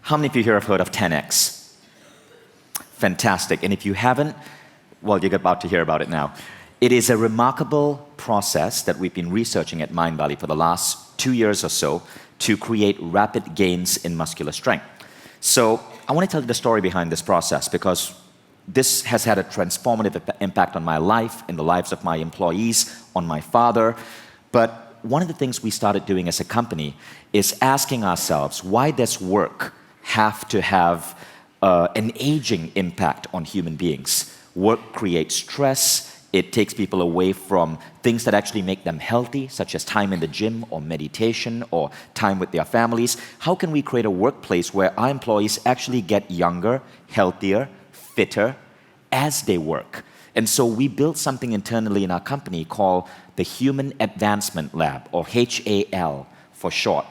How many of you here have heard of 10x? Fantastic. And if you haven't, well, you're about to hear about it now. It is a remarkable process that we've been researching at Mindvalley for the last 2 years or so to create rapid gains in muscular strength. So I want to tell you the story behind this process because this has had a transformative impact on my life, in the lives of my employees, on my father. But one of the things we started doing as a company is asking ourselves, why does work have to have an aging impact on human beings? Work creates stress. It takes people away from things that actually make them healthy, such as time in the gym or meditation or time with their families. How can we create a workplace where our employees actually get younger, healthier, fitter as they work? And so we built something internally in our company called the Human Advancement Lab, or HAL for short.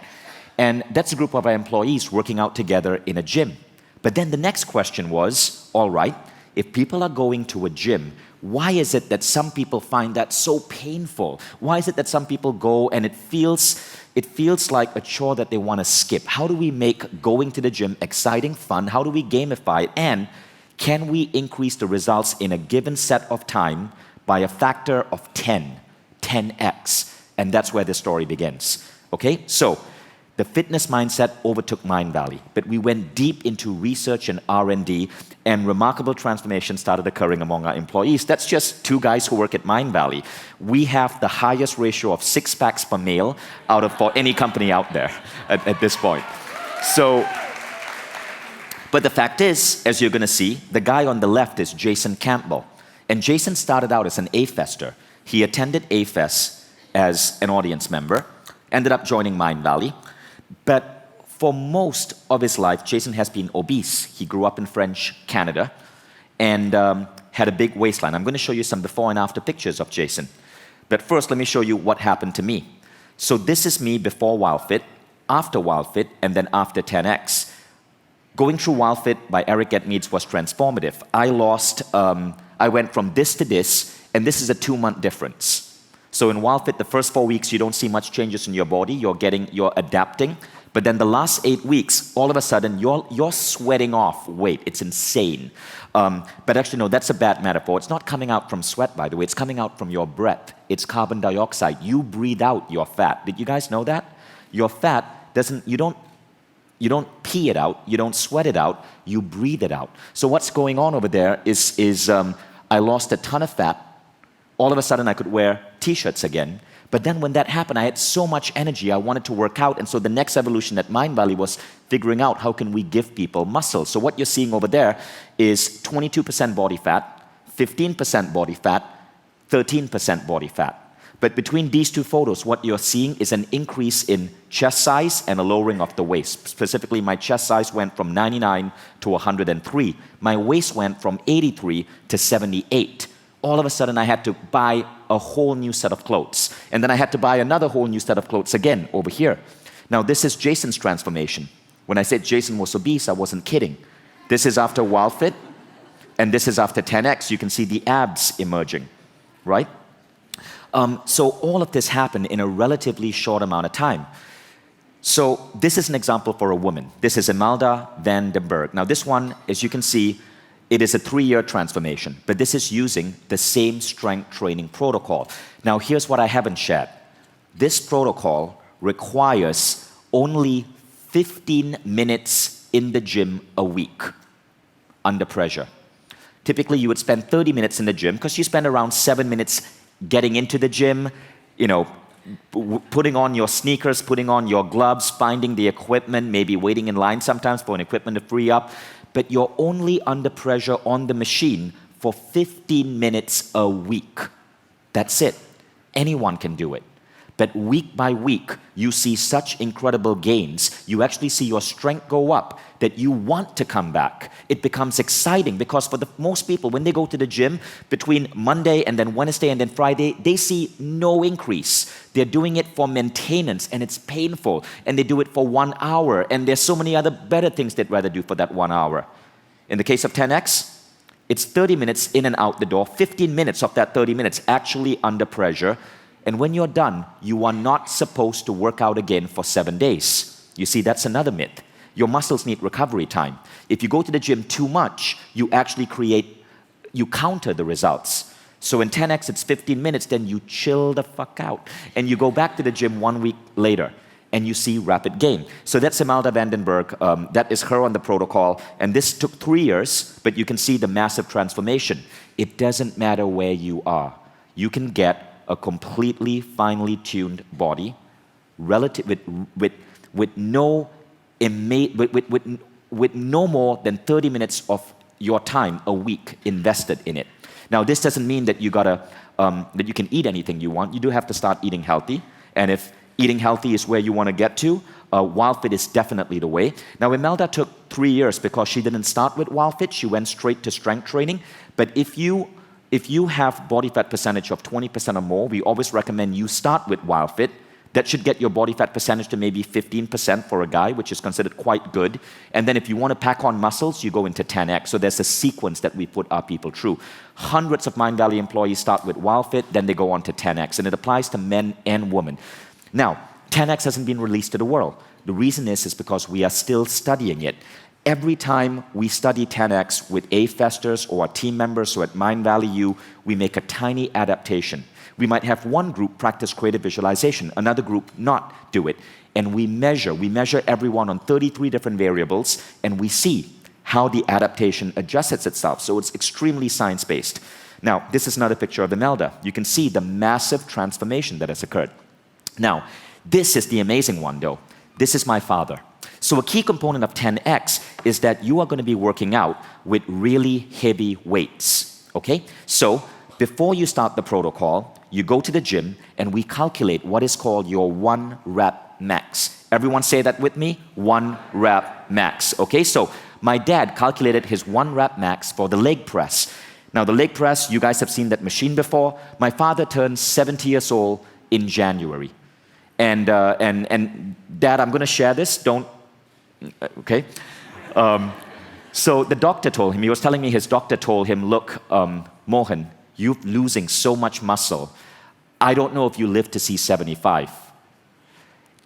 And that's a group of our employees working out together in a gym. But then the next question was, all right, if people are going to a gym, why is it that some people find that so painful? Why is it that some people go and it feels like a chore that they want to skip? How do we make going to the gym exciting, fun? How do we gamify it? And can we increase the results in a given set of time by a factor of 10x? And that's where the story begins. Okay, so the fitness mindset overtook Mindvalley, but we went deep into research and R&D, and remarkable transformation started occurring among our employees. That's just 2 guys who work at Mindvalley. We have the highest ratio of 6 packs per male for any company out there at this point. So, but the fact is, as you're going to see, the guy on the left is Jason Campbell. And Jason started out as an A-Fester. He attended A-Fest as an audience member, ended up joining Mindvalley. But for most of his life, Jason has been obese. He grew up in French Canada and had a big waistline. I'm going to show you some before and after pictures of Jason. But first, let me show you what happened to me. So this is me before WildFit, after WildFit, and then after 10X. Going through WildFit by Eric Edmeades was transformative. I went from this to this, and this is a 2-month difference. So in WildFit, the first 4 weeks, you don't see much changes in your body. You're adapting. But then the last 8 weeks, all of a sudden, you're sweating off weight. It's insane. But actually, no, that's a bad metaphor. It's not coming out from sweat, by the way. It's coming out from your breath. It's carbon dioxide. You breathe out your fat. Did you guys know that? Your fat you don't pee it out. You don't sweat it out. You breathe it out. So what's going on over there is I lost a ton of fat. All of a sudden, I could wear T-shirts again. But then when that happened, I had so much energy, I wanted to work out. And so the next evolution at Mindvalley was figuring out how can we give people muscle. So what you're seeing over there is 22% body fat, 15% body fat, 13% body fat. But between these 2 photos, what you're seeing is an increase in chest size and a lowering of the waist. Specifically, my chest size went from 99 to 103. My waist went from 83 to 78. All of a sudden, I had to buy a whole new set of clothes. And then I had to buy another whole new set of clothes again over here. Now, this is Jason's transformation. When I said Jason was obese, I wasn't kidding. This is after WildFit, and this is after 10X. You can see the abs emerging, right? So all of this happened in a relatively short amount of time. So this is an example for a woman. This is Imelda van den Berg. Now, this one, as you can see, it is a 3-year transformation, but this is using the same strength training protocol. Now, here's what I haven't shared. This protocol requires only 15 minutes in the gym a week under pressure. Typically, you would spend 30 minutes in the gym because you spend around 7 minutes getting into the gym, putting on your sneakers, putting on your gloves, finding the equipment, maybe waiting in line sometimes for an equipment to free up. But you're only under pressure on the machine for 15 minutes a week. That's it. Anyone can do it. But week by week, you see such incredible gains. You actually see your strength go up that you want to come back. It becomes exciting because for most people, when they go to the gym between Monday and then Wednesday and then Friday, they see no increase. They're doing it for maintenance and it's painful. And they do it for 1 hour. And there's so many other better things they'd rather do for that 1 hour. In the case of 10X, it's 30 minutes in and out the door, 15 minutes of that 30 minutes actually under pressure. And when you're done, you are not supposed to work out again for 7 days. You see, that's another myth. Your muscles need recovery time. If you go to the gym too much, you actually you counter the results. So in 10x, it's 15 minutes, then you chill the fuck out. And you go back to the gym 1 week later, and you see rapid gain. So that's Imelda Vandenberg. That is her on the protocol. And this took 3 years, but you can see the massive transformation. It doesn't matter where you are. You can get a completely finely tuned body with no more than 30 minutes of your time a week invested in it. Now, this doesn't mean that that you can eat anything you want. You do have to start eating healthy. And if eating healthy is where you want to get to, WildFit is definitely the way. Now, Imelda took 3 years because she didn't start with WildFit. She went straight to strength training. But if you have body fat percentage of 20% or more, we always recommend you start with WildFit. That should get your body fat percentage to maybe 15% for a guy, which is considered quite good. And then if you want to pack on muscles, you go into 10x. So there's a sequence that we put our people through. Hundreds of Mindvalley employees start with WildFit, then they go on to 10x. And it applies to men and women. Now, 10x hasn't been released to the world. The reason is because we are still studying it. Every time we study 10x with A-festers or our team members or at Mindvalley U, we make a tiny adaptation. We might have one group practice creative visualization, another group not do it. And we measure everyone on 33 different variables, and we see how the adaptation adjusts itself. So it's extremely science-based. Now, this is another picture of Imelda. You can see the massive transformation that has occurred. Now, this is the amazing one, though. This is my father. So a key component of 10x is that you are going to be working out with really heavy weights, okay? So before you start the protocol, you go to the gym and we calculate what is called your 1 rep max. Everyone say that with me? 1 rep max, okay? So my dad calculated his 1 rep max for the leg press. Now the leg press, you guys have seen that machine before. My father turned 70 years old in January. And Dad, I'm going to share this, don't, okay? So the doctor told him, he was telling me his doctor told him, look, Mohan, you're losing so much muscle. I don't know if you live to see 75.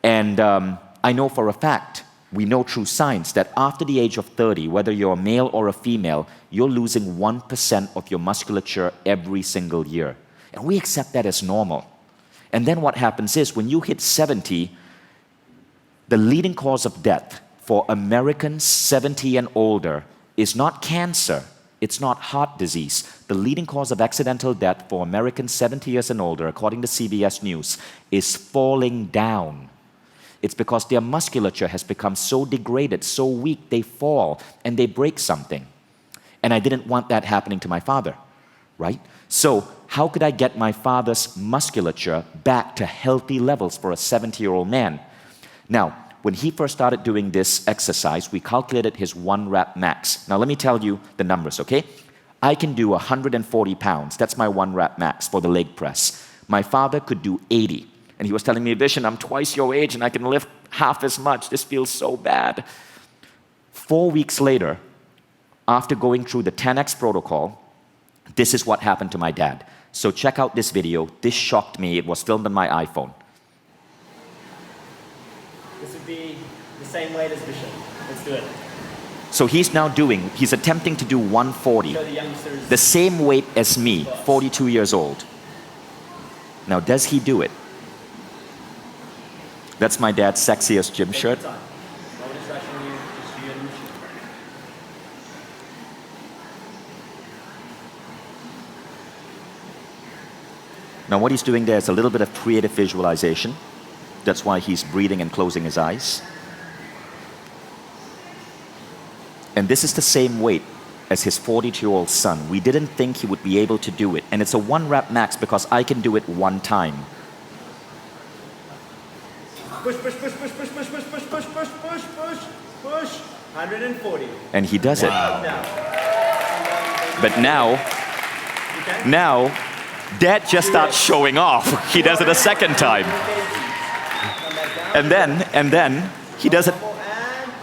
And I know for a fact, we know through science that after the age of 30, whether you're a male or a female, you're losing 1% of your musculature every single year. And we accept that as normal. And then what happens is when you hit 70, the leading cause of death for Americans 70 and older is not cancer, it's not heart disease. The leading cause of accidental death for Americans 70 years and older, according to CBS News, is falling down. It's because their musculature has become so degraded, so weak, they fall and they break something. And I didn't want that happening to my father, right? So how could I get my father's musculature back to healthy levels for a 70-year-old man? Now, when he first started doing this exercise, we calculated his 1 rep max. Now let me tell you the numbers, okay? I can do 140 pounds. That's my 1 rep max for the leg press. My father could do 80. And he was telling me, Vishen, I'm twice your age and I can lift half as much. This feels so bad. 4 weeks later, after going through the 10x protocol, this is what happened to my dad. So check out this video. This shocked me. It was filmed on my iPhone. This would be the same weight as Vishen. Let's do it. So he's attempting to do 140. Show the youngsters. The same weight as me, 42 years old. Now, does he do it? That's my dad's sexiest gym shirt. Now what he's doing there is a little bit of creative visualization. That's why he's breathing and closing his eyes. And this is the same weight as his 42-year-old son. We didn't think he would be able to do it. And it's a 1 rep max because I can do it 1 time. Push, push, push, push, push, push, push, push, push, push, push, push, push. 140. And he does it. Wow. But now, Dad just starts showing off. He does it a second time. And then he does it.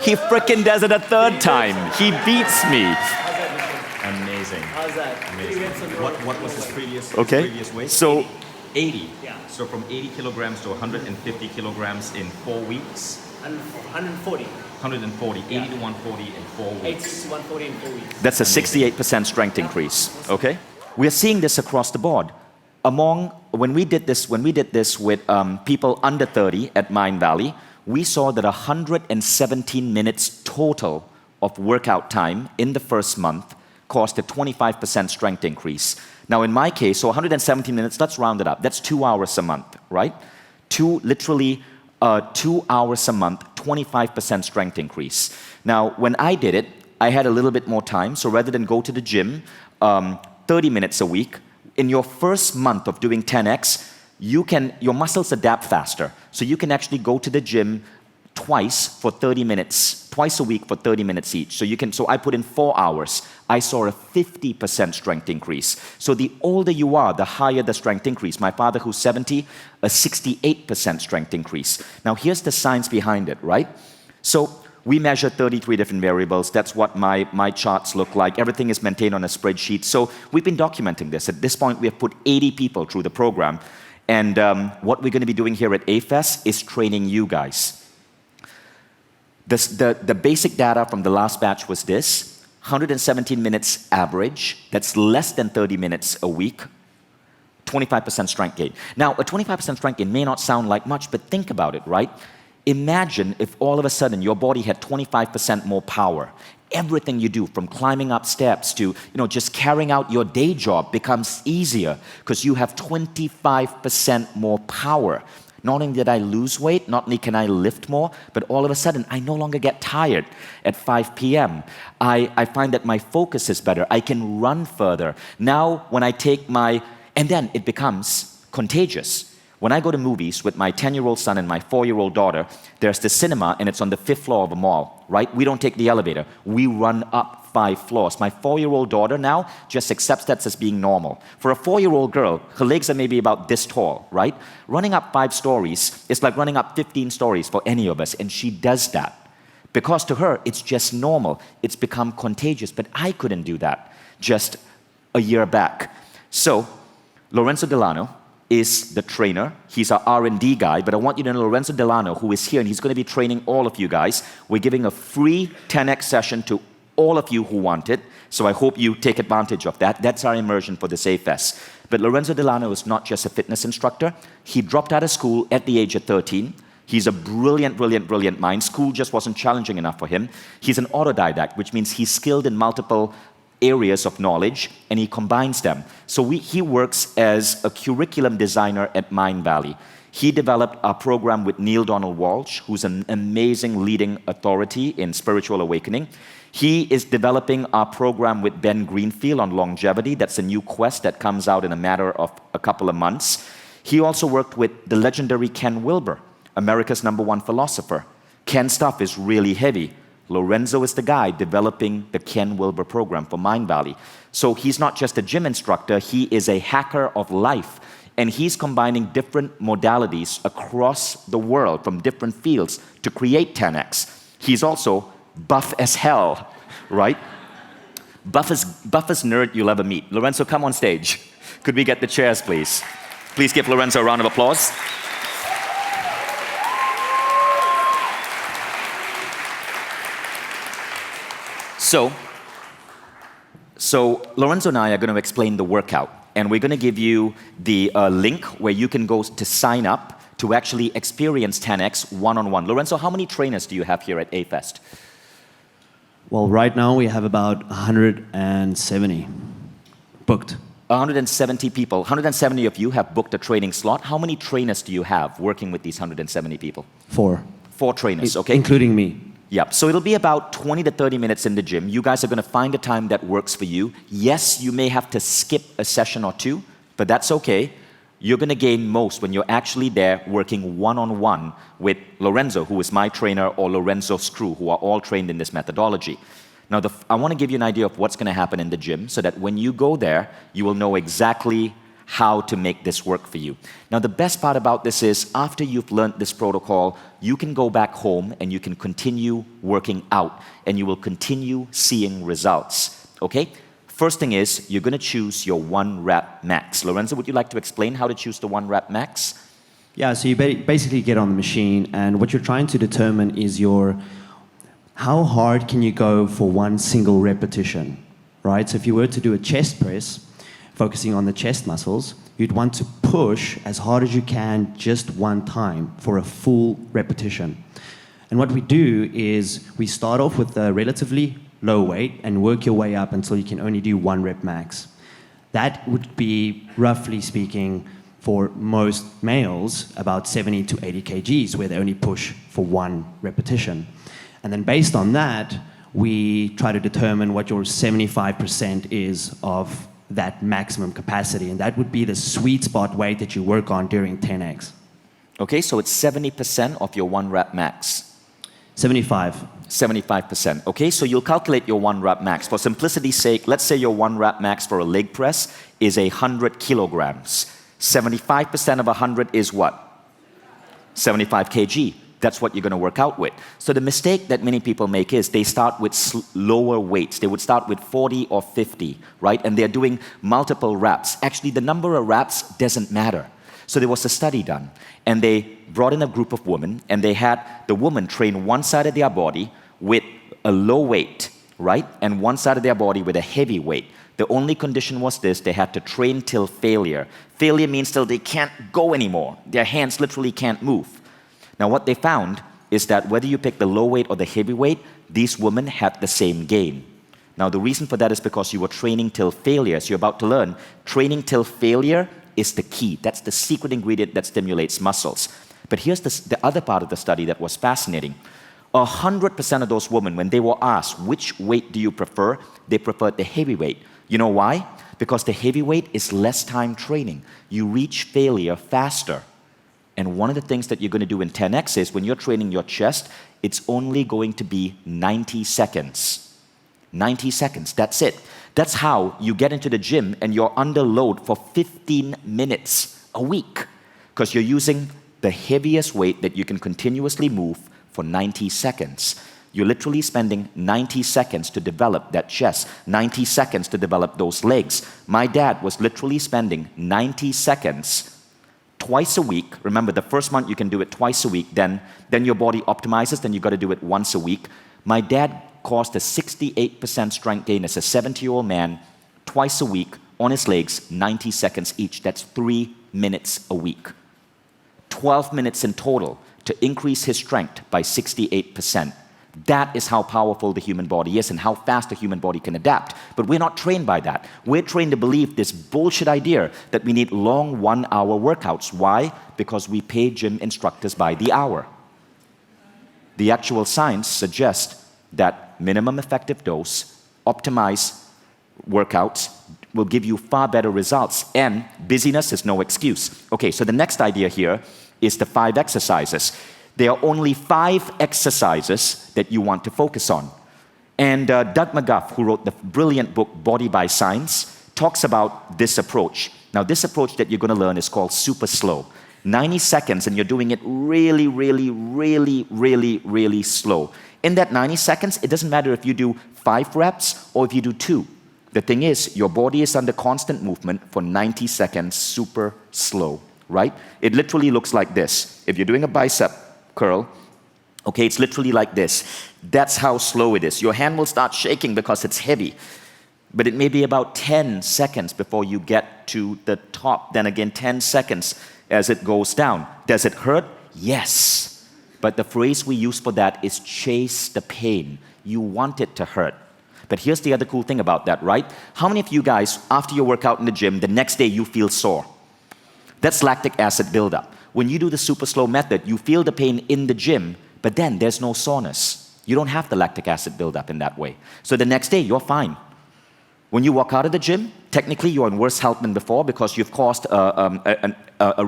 He frickin' does it a 3rd time. He beats me. Amazing. How's that? Amazing. What was his previous weight? So 80. Yeah. So from 80 kilograms to 150 kilograms in 4 weeks. 140. 140, 80 to 140 in 4 weeks. 80 to 140 in 4 weeks. That's a 68% strength increase, okay? We're seeing this across the board. When we did this with people under 30 at Mindvalley, we saw that 117 minutes total of workout time in the first month caused a 25% strength increase. Now in my case, so 117 minutes, let's round it up. That's 2 hours a month, right? Literally 2 hours a month, 25% strength increase. Now when I did it, I had a little bit more time, so rather than go to the gym 30 minutes a week, in your first month of doing 10x, your muscles adapt faster. So you can actually go to the gym twice for 30 minutes, twice a week for 30 minutes each. So I put in 4 hours. I saw a 50% strength increase. So the older you are, the higher the strength increase. My father, who's 70, a 68% strength increase. Now here's the science behind it, right? So we measure 33 different variables. That's what my charts look like. Everything is maintained on a spreadsheet. So we've been documenting this. At this point, we have put 80 people through the program. And what we're going to be doing here at AFES is training you guys. The basic data from the last batch was this: 117 minutes average. That's less than 30 minutes a week. 25% strength gain. Now, a 25% strength gain may not sound like much, but think about it, right? Imagine if all of a sudden your body had 25% more power. Everything you do, from climbing up steps to just carrying out your day job, becomes easier because you have 25% more power. Not only did I lose weight, not only can I lift more, but all of a sudden I no longer get tired at 5 p.m. I find that my focus is better. I can run further. Now when I take and then it becomes contagious. When I go to movies with my 10-year-old son and my 4-year-old daughter, there's the cinema and it's on the 5th floor of a mall, right? We don't take the elevator. We run up 5 floors. My 4-year-old daughter now just accepts that as being normal. For a 4-year-old girl, her legs are maybe about this tall, right? Running up 5 stories is like running up 15 stories for any of us, and she does that. Because to her, it's just normal. It's become contagious, but I couldn't do that just a year back. So, Lorenzo Delano is the trainer. He's our R&D guy, but I want you to know Lorenzo Delano, who is here, and he's going to be training all of you guys. We're giving a free 10x session to all of you who want it, so I hope you take advantage of that. That's our immersion for this AFES. But Lorenzo Delano is not just a fitness instructor. He dropped out of school at the age of 13. He's a brilliant, brilliant, brilliant mind. School just wasn't challenging enough for him. He's an autodidact, which means he's skilled in multiple areas of knowledge, and he combines them. So he works as a curriculum designer at Mindvalley. He developed our program with Neil Donald Walsh, who's an amazing leading authority in spiritual awakening. He is developing our program with Ben Greenfield on longevity. That's a new quest that comes out in a matter of a couple of months. He also worked with the legendary Ken Wilber, America's #1 philosopher. Ken's stuff is really heavy. Lorenzo is the guy developing the Ken Wilber program for Mindvalley. So he's not just a gym instructor, he is a hacker of life. And he's combining different modalities across the world from different fields to create 10x. He's also buff as hell, right? Buffest nerd you'll ever meet. Lorenzo, come on stage. Could we get the chairs, please? Please give Lorenzo a round of applause. So Lorenzo and I are going to explain the workout, and we're going to give you the link where you can go to sign up to actually experience 10x one-on-one. Lorenzo, how many trainers do you have here at AFES? Well, right now we have about 170 booked. 170 people. 170 of you have booked a training slot. How many trainers do you have working with these 170 people? 4. 4 trainers, okay? Including me. Yeah, so it'll be about 20 to 30 minutes in the gym. You guys are going to find a time that works for you. Yes, you may have to skip a session or 2, but that's okay. You're going to gain most when you're actually there working one-on-one with Lorenzo, who is my trainer, or Lorenzo's crew, who are all trained in this methodology. Now, I want to give you an idea of what's going to happen in the gym so that when you go there, you will know exactly how to make this work for you. Now, the best part about this is after you've learned this protocol, you can go back home and you can continue working out and you will continue seeing results, okay? First thing is you're going to choose your 1 rep max. Lorenzo, would you like to explain how to choose the 1 rep max? Yeah, so you basically get on the machine, and what you're trying to determine is your how hard can you go for one single repetition, right? So if you were to do a chest press, focusing on the chest muscles, you'd want to push as hard as you can just one time for a full repetition. And what we do is we start off with a relatively low weight and work your way up until you can only do 1 rep max. That would be, roughly speaking, for most males, about 70 to 80 kgs, where they only push for 1 repetition. And then based on that, we try to determine what your 75% is of that maximum capacity, and that would be the sweet spot weight that you work on during 10x. Okay, so it's 70% of your 1 rep max. 75. 75%. Okay, so you'll calculate your 1 rep max. For simplicity's sake, let's say your 1 rep max for a leg press is 100 kilograms. 75% of 100 is what? 75 kg. That's what you're going to work out with. So the mistake that many people make is they start with lower weights. They would start with 40 or 50, right? And they're doing multiple reps. Actually, the number of reps doesn't matter. So there was a study done, and they brought in a group of women, and they had the woman train one side of their body with a low weight, right? And one side of their body with a heavy weight. The only condition was this: they had to train till failure. Failure means till they can't go anymore. Their hands literally can't move. Now what they found is that whether you pick the low weight or the heavy weight, these women had the same gain. Now the reason for that is because you were training till failure. As you're about to learn, training till failure is the key. That's the secret ingredient that stimulates muscles. But here's the other part of the study that was fascinating. 100% of those women, when they were asked, which weight do you prefer? They preferred the heavy weight. You know why? Because the heavy weight is less time training. You reach failure faster. And one of the things that you're going to do in 10x is when you're training your chest, it's only going to be 90 seconds. 90 seconds, that's it. That's how you get into the gym and you're under load for 15 minutes a week, because you're using the heaviest weight that you can continuously move for 90 seconds. You're literally spending 90 seconds to develop that chest, 90 seconds to develop those legs. My dad was literally spending 90 seconds twice a week. Remember, the first month you can do it twice a week, then your body optimizes, then you got to do it once a week. My dad caused a 68% strength gain as a 70-year-old man, twice a week, on his legs, 90 seconds each. That's 3 minutes a week. 12 minutes in total to increase his strength by 68%. That is how powerful the human body is and how fast the human body can adapt. But we're not trained by that. We're trained to believe this bullshit idea that we need long 1-hour workouts. Why? Because we pay gym instructors by the hour. The actual science suggests that minimum effective dose, optimized workouts will give you far better results, and busyness is no excuse. Okay, so the next idea here is the 5 exercises. There are only 5 exercises that you want to focus on. And Doug McGuff, who wrote the brilliant book Body by Science, talks about this approach. Now, this approach that you're going to learn is called super slow. 90 seconds, and you're doing it really, really, really, really, really slow. In that 90 seconds, it doesn't matter if you do 5 reps or if you do 2. The thing is, your body is under constant movement for 90 seconds, super slow, right? It literally looks like this. If you're doing a bicep curl, okay, it's literally like this. That's how slow it is. Your hand will start shaking because it's heavy. But it may be about 10 seconds before you get to the top. Then again, 10 seconds as it goes down. Does it hurt? Yes. But the phrase we use for that is chase the pain. You want it to hurt. But here's the other cool thing about that, right? How many of you guys, after your workout in the gym, the next day you feel sore? That's lactic acid buildup. When you do the super slow method, you feel the pain in the gym, but then there's no soreness. You don't have the lactic acid buildup in that way. So the next day, you're fine. When you walk out of the gym, technically you're in worse health than before because you've caused a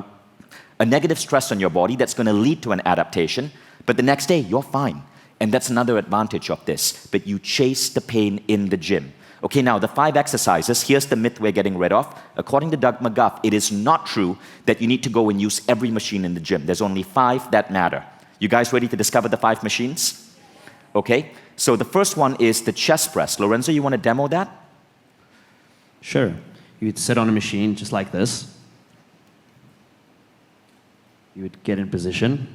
negative stress on your body that's going to lead to an adaptation, but the next day, you're fine. And that's another advantage of this, but you chase the pain in the gym. Okay, now the 5 exercises, here's the myth we're getting rid of. According to Doug McGuff, it is not true that you need to go and use every machine in the gym. There's only 5 that matter. You guys ready to discover the 5 machines? Okay, so the first one is the chest press. Lorenzo, you want to demo that? Sure. You would sit on a machine just like this. You would get in position,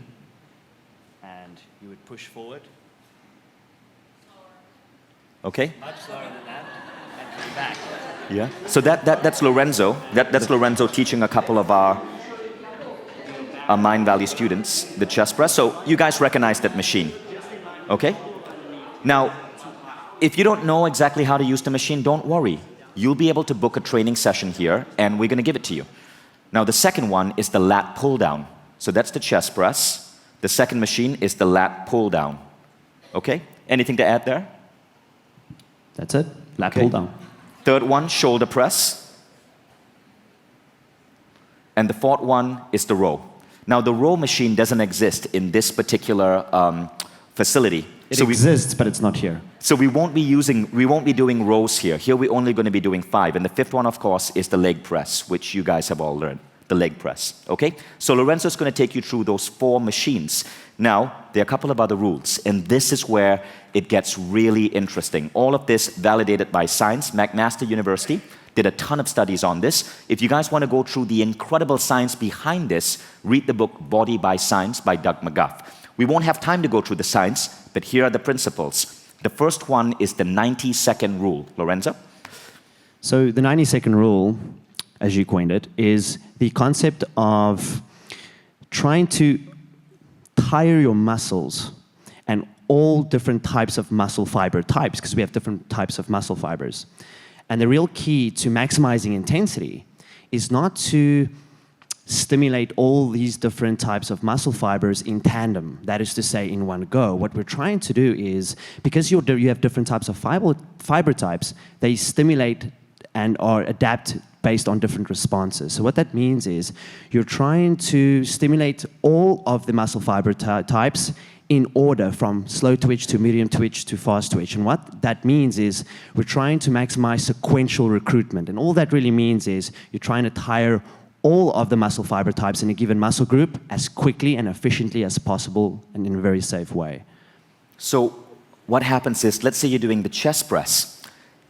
and you would push forward, Okay? Much slower than that, and coming back. Yeah. So that's Lorenzo. That's Lorenzo teaching a couple of our Mindvalley students the chest press. So you guys recognize that machine. Okay? Now, if you don't know exactly how to use the machine, don't worry. You'll be able to book a training session here, and we're going to give it to you. Now, the second one is the lat pull down. So that's the chest press. The second machine is the lat pull down. Okay? Anything to add there? That's it. Lat Okay. pull down. Third one, shoulder press. And the fourth one is the row. Now, the row machine doesn't exist in this particular facility. It exists, but it's not here. So we won't be doing rows here. Here we're only going to be doing 5. And the fifth one, of course, is the leg press, which you guys have all learned, the leg press. Okay? So Lorenzo's going to take you through those 4 machines. Now, there are a couple of other rules, and this is where it gets really interesting. All of this validated by science. McMaster University did a ton of studies on this. If you guys want to go through the incredible science behind this, read the book Body by Science by Doug McGuff. We won't have time to go through the science, but here are the principles. The first one is the 90-second rule. Lorenzo? So the 90-second rule, as you coined it, is the concept of trying to tire your muscles and all different types of muscle fiber types, because we have different types of muscle fibers. And the real key to maximizing intensity is not to stimulate all these different types of muscle fibers in tandem, that is to say, in one go. What we're trying to do is, because you have different types of fiber types, they stimulate and or adapt based on different responses. So what that means is you're trying to stimulate all of the muscle fiber types in order from slow twitch to medium twitch to fast twitch. And what that means is we're trying to maximize sequential recruitment. And all that really means is you're trying to tire all of the muscle fiber types in a given muscle group as quickly and efficiently as possible and in a very safe way. So what happens is, let's say you're doing the chest press.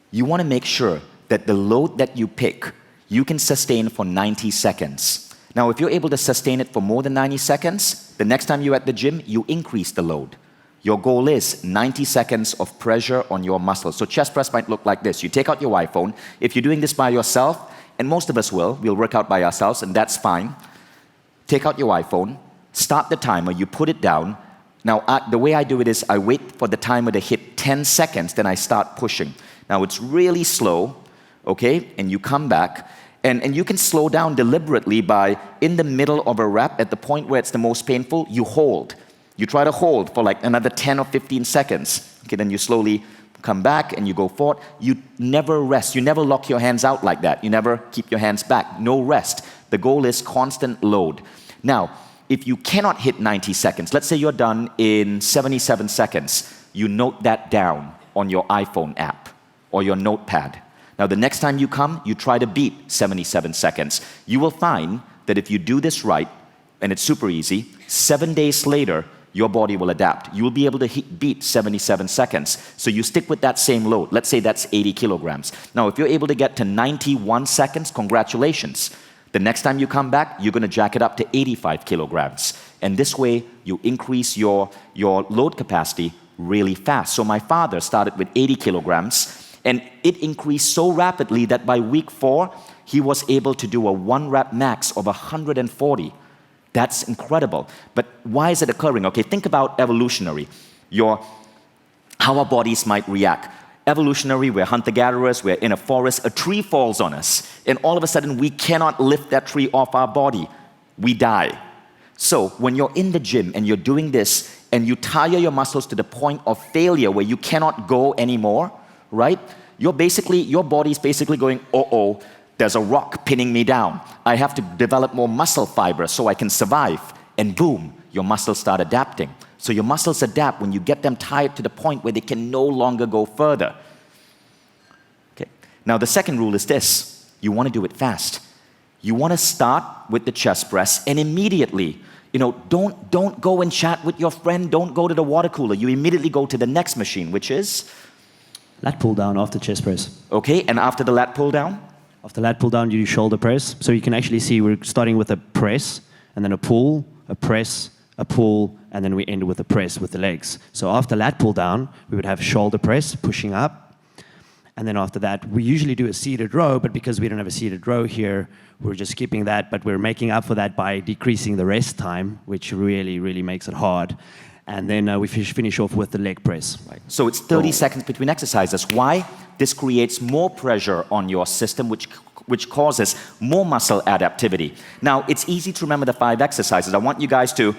You want to make sure that the load that you pick, you can sustain for 90 seconds. Now, if you're able to sustain it for more than 90 seconds, the next time you're at the gym, you increase the load. Your goal is 90 seconds of pressure on your muscles. So chest press might look like this. You take out your iPhone. If you're doing this by yourself, and most of us we'll work out by ourselves, and that's fine. Take out your iPhone, start the timer, you put it down. Now, the way I do it is I wait for the timer to hit 10 seconds, then I start pushing. Now, it's really slow, okay? And you come back, and you can slow down deliberately by, in the middle of a rep, at the point where it's the most painful, you hold. You try to hold for like another 10 or 15 seconds. Okay, then you slowly come back and you go forward. You never rest. You never lock your hands out like that. You never keep your hands back. No rest. The goal is constant load. Now, if you cannot hit 90 seconds, let's say you're done in 77 seconds, you note that down on your iPhone app or your notepad. Now, the next time you come, you try to beat 77 seconds. You will find that if you do this right, and it's super easy, 7 days later, your body will adapt. You will be able to beat 77 seconds. So you stick with that same load. Let's say that's 80 kilograms. Now, if you're able to get to 91 seconds, congratulations. The next time you come back, you're going to jack it up to 85 kilograms. And this way, you increase your load capacity really fast. So my father started with 80 kilograms, and it increased so rapidly that by week 4, he was able to do a 1-rep max of 140. That's incredible. But why is it occurring? Okay, think about evolutionary. How our bodies might react. Evolutionary, we're hunter-gatherers, we're in a forest, a tree falls on us, and all of a sudden we cannot lift that tree off our body. We die. So when you're in the gym and you're doing this, and you tire your muscles to the point of failure where you cannot go anymore, right? Your body's basically going, uh-oh, there's a rock pinning me down. I have to develop more muscle fiber so I can survive. And boom, your muscles start adapting. So your muscles adapt when you get them tired to the point where they can no longer go further. Okay. Now the second rule is this. You want to do it fast. You want to start with the chest press and immediately, don't go and chat with your friend. Don't go to the water cooler. You immediately go to the next machine, which is? Lat pull down after chest press. Okay, and after the lat pull down? After lat pull down, you do shoulder press. So you can actually see we're starting with a press, and then a pull, a press, a pull, and then we end with a press with the legs. So after lat pull down, we would have shoulder press, pushing up. And then after that, we usually do a seated row, but because we don't have a seated row here, we're just skipping that, but we're making up for that by decreasing the rest time, which really, really makes it hard. And then we finish off with the leg press. Right. So it's 30 seconds between exercises. Why? This creates more pressure on your system, which causes more muscle adaptivity. Now, it's easy to remember the 5 exercises. I want you guys to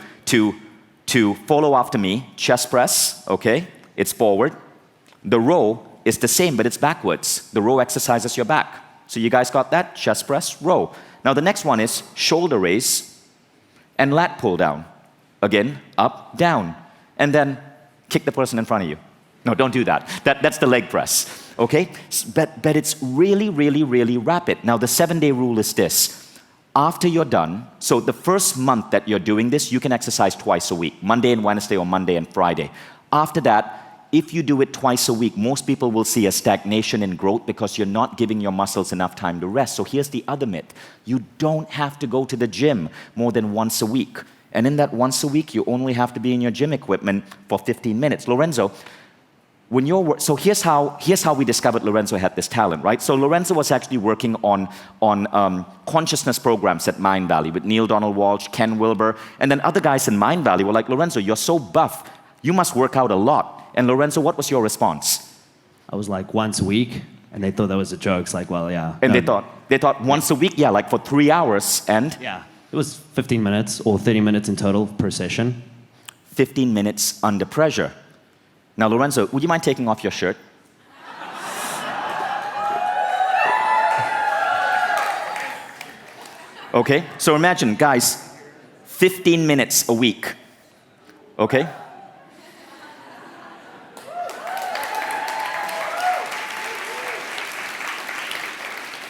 follow after me. Chest press, okay? It's forward. The row is the same, but it's backwards. The row exercises your back. So you guys got that? Chest press, row. Now the next one is shoulder raise and lat pull down. Again, up, down. And then kick the person in front of you. No, don't do that. That's the leg press, okay? But it's really, really, really rapid. Now the 7-day rule is this. After you're done, so the first month that you're doing this, you can exercise twice a week, Monday and Wednesday or Monday and Friday. After that, if you do it twice a week, most people will see a stagnation in growth because you're not giving your muscles enough time to rest. So here's the other myth. You don't have to go to the gym more than once a week. And in that once a week, you only have to be in your gym equipment for 15 minutes. Lorenzo, when you're, so here's how we discovered Lorenzo had this talent, right? So Lorenzo was actually working on consciousness programs at Mindvalley with Neil Donald Walsh, Ken Wilber, and then other guys in Mindvalley were like, Lorenzo, you're so buff, you must work out a lot. And Lorenzo, what was your response? I was like, once a week, and they thought that was a joke. It's like, well, yeah. And they thought once a week, yeah, like for 3 hours, and? Yeah, it was 15 minutes or 30 minutes in total per session. 15 minutes under pressure. Now, Lorenzo, would you mind taking off your shirt? Okay, so imagine, guys, 15 minutes a week, okay?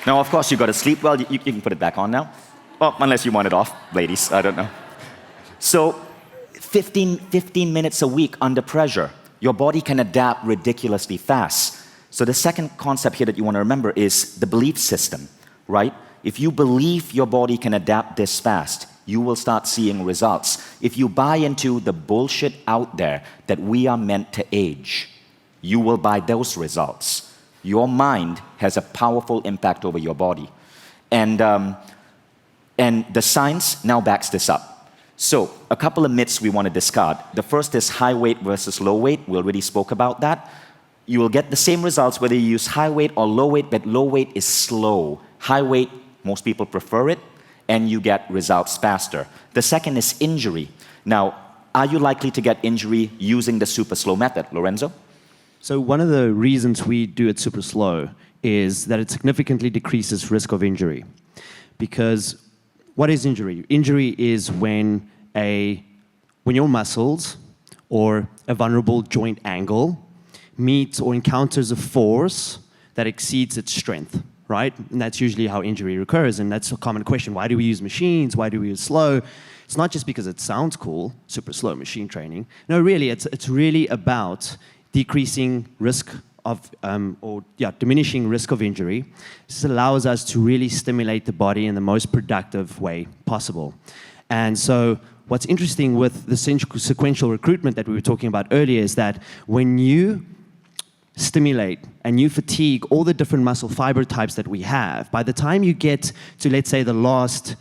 Now, of course, you got to sleep well. You can put it back on now. Well, unless you want it off, ladies, I don't know. So 15 minutes a week under pressure. Your body can adapt ridiculously fast. So the second concept here that you want to remember is the belief system, right? If you believe your body can adapt this fast, you will start seeing results. If you buy into the bullshit out there that we are meant to age, you will buy those results. Your mind has a powerful impact over your body. And the science now backs this up. So a couple of myths we want to discard. The first is high weight versus low weight. We already spoke about that. You will get the same results whether you use high weight or low weight, but low weight is slow. High weight, most people prefer it, and you get results faster. The second is injury. Now, are you likely to get injury using the super slow method, Lorenzo? So one of the reasons we do it super slow is that it significantly decreases risk of injury. Because what is injury? Injury is when your muscles or a vulnerable joint angle meets or encounters a force that exceeds its strength, right? And that's usually how injury occurs, and that's a common question. Why do we use machines? Why do we use slow? It's not just because it sounds cool, super slow machine training. No, really, it's really about decreasing risk of, diminishing risk of injury. This allows us to really stimulate the body in the most productive way possible. And so what's interesting with the sequential recruitment that we were talking about earlier is that when you stimulate and you fatigue all the different muscle fiber types that we have, by the time you get to, let's say, the last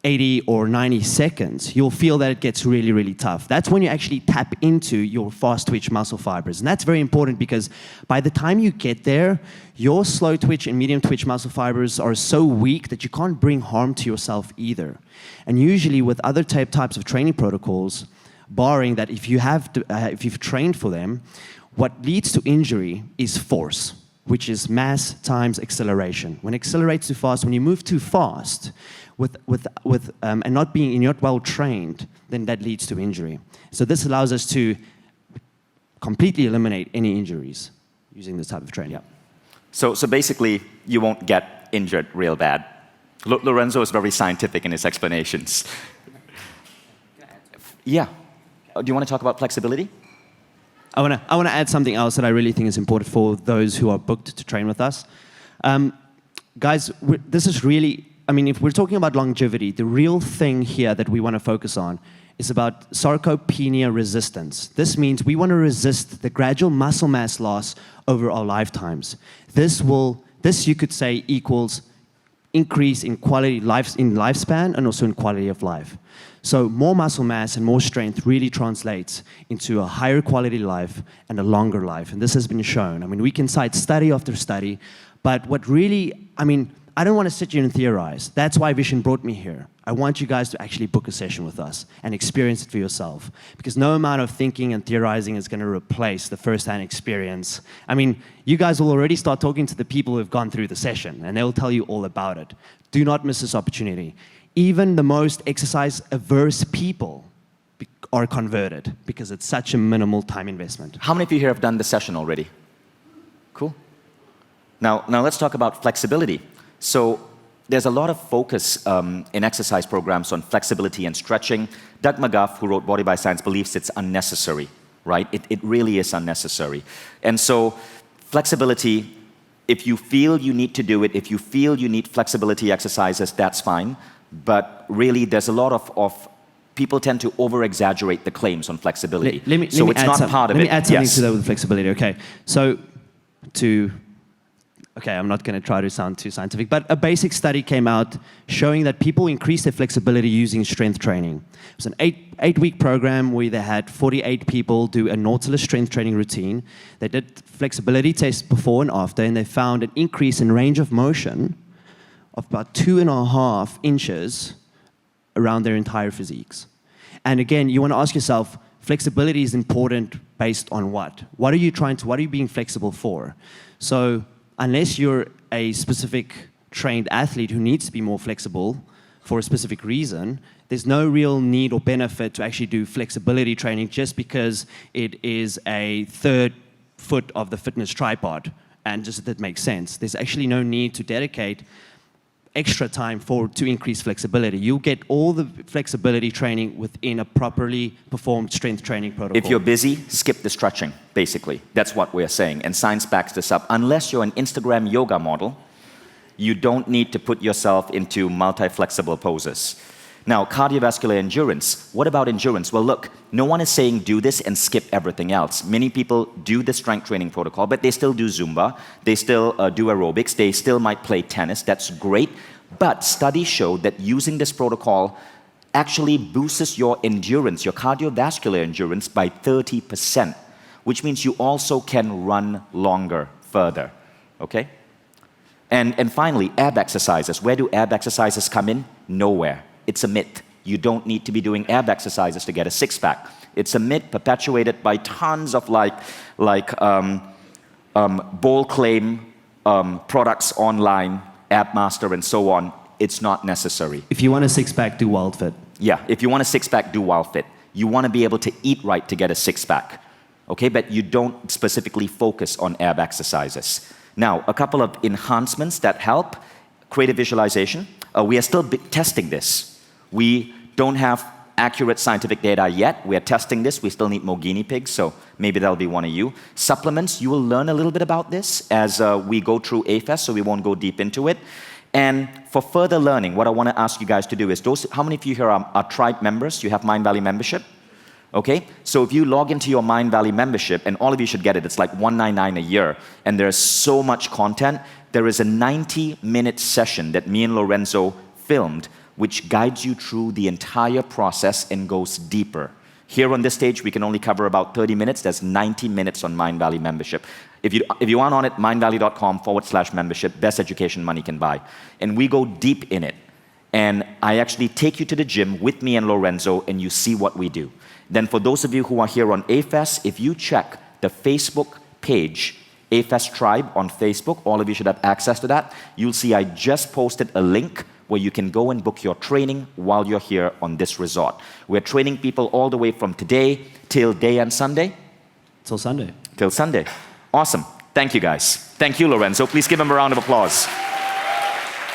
80 or 90 seconds, you'll feel that it gets really, really tough. That's when you actually tap into your fast twitch muscle fibers. And that's very important because by the time you get there, your slow twitch and medium twitch muscle fibers are so weak that you can't bring harm to yourself either. And usually with other types of training protocols, barring that if you've trained for them, what leads to injury is force, which is mass times acceleration. When it accelerates too fast, when you move too fast, and not well trained, then that leads to injury. So this allows us to completely eliminate any injuries using this type of training. Yeah. So basically, you won't get injured real bad. Lorenzo is very scientific in his explanations. Yeah. Do you want to talk about flexibility? I want to add something else that I really think is important for those who are booked to train with us. Guys, this is really, I mean, if we're talking about longevity, the real thing here that we want to focus on is about sarcopenia resistance. This means we want to resist the gradual muscle mass loss over our lifetimes. This you could say equals increase in lifespan and also in quality of life. So more muscle mass and more strength really translates into a higher quality life and a longer life. And this has been shown. I mean, we can cite study after study, but what really, I mean, I don't want to sit here and theorize. That's why Vishen brought me here. I want you guys to actually book a session with us and experience it for yourself. Because no amount of thinking and theorizing is going to replace the first-hand experience. I mean, you guys will already start talking to the people who have gone through the session, and they'll tell you all about it. Do not miss this opportunity. Even the most exercise-averse people are converted because it's such a minimal time investment. How many of you here have done the session already? Cool. Now let's talk about flexibility. So there's a lot of focus in exercise programs on flexibility and stretching. Doug McGuff, who wrote Body by Science, believes it's unnecessary, right? It really is unnecessary. And so flexibility, if you feel you need to do it, if you feel you need flexibility exercises, that's fine. But really, there's a lot of people tend to over-exaggerate the claims on flexibility. Let me add something to that with flexibility. Okay, okay, I'm not going to try to sound too scientific, but a basic study came out showing that people increased their flexibility using strength training. It was an eight-week program where they had 48 people do a Nautilus strength training routine. They did flexibility tests before and after, and they found an increase in range of motion of about 2.5 inches around their entire physiques. And again, you want to ask yourself, flexibility is important based on what? What are you being flexible for? So unless you're a specific trained athlete who needs to be more flexible for a specific reason, there's no real need or benefit to actually do flexibility training just because it is a third foot of the fitness tripod, and just that makes sense. There's actually no need to dedicate extra time to increase flexibility. You'll get all the flexibility training within a properly performed strength training protocol. If you're busy, skip the stretching, basically. That's what we're saying, and science backs this up. Unless you're an Instagram yoga model, you don't need to put yourself into multi-flexible poses. Now, cardiovascular endurance. What about endurance? Well, look, no one is saying do this and skip everything else. Many people do the strength training protocol, but they still do Zumba, they still do aerobics, they still might play tennis. That's great. But studies show that using this protocol actually boosts your endurance, your cardiovascular endurance, by 30%, which means you also can run longer, further. Okay? And finally, ab exercises. Where do ab exercises come in? Nowhere. It's a myth. You don't need to be doing ab exercises to get a six-pack. It's a myth perpetuated by tons of bold claim products online, AbMaster and so on. It's not necessary. If you want a six-pack, do WildFit. Yeah, if you want a six-pack, do WildFit. You want to be able to eat right to get a six-pack. Okay, but you don't specifically focus on ab exercises. Now, a couple of enhancements that help. Creative visualization. We are still testing this. We don't have accurate scientific data yet. We are testing this. We still need more guinea pigs, so maybe that'll be one of you. Supplements, you will learn a little bit about this as we go through AFES, so we won't go deep into it. And for further learning, what I want to ask you guys to do is, how many of you here are tribe members? You have Mindvalley membership? Okay, so if you log into your Mindvalley membership, and all of you should get it, it's like $199 a year, and there's so much content. There is a 90-minute session that me and Lorenzo filmed, which guides you through the entire process and goes deeper. Here on this stage, we can only cover about 30 minutes. There's 90 minutes on Mindvalley membership. If you aren't on it, mindvalley.com/membership, best education money can buy. And we go deep in it. And I actually take you to the gym with me and Lorenzo, and you see what we do. Then for those of you who are here on AFES, if you check the Facebook page, AFES Tribe on Facebook, all of you should have access to that. You'll see I just posted a link where you can go and book your training while you're here on this resort. We're training people all the way from today till day and Sunday? Till Sunday. Till Sunday. Awesome. Thank you, guys. Thank you, Lorenzo. Please give him a round of applause.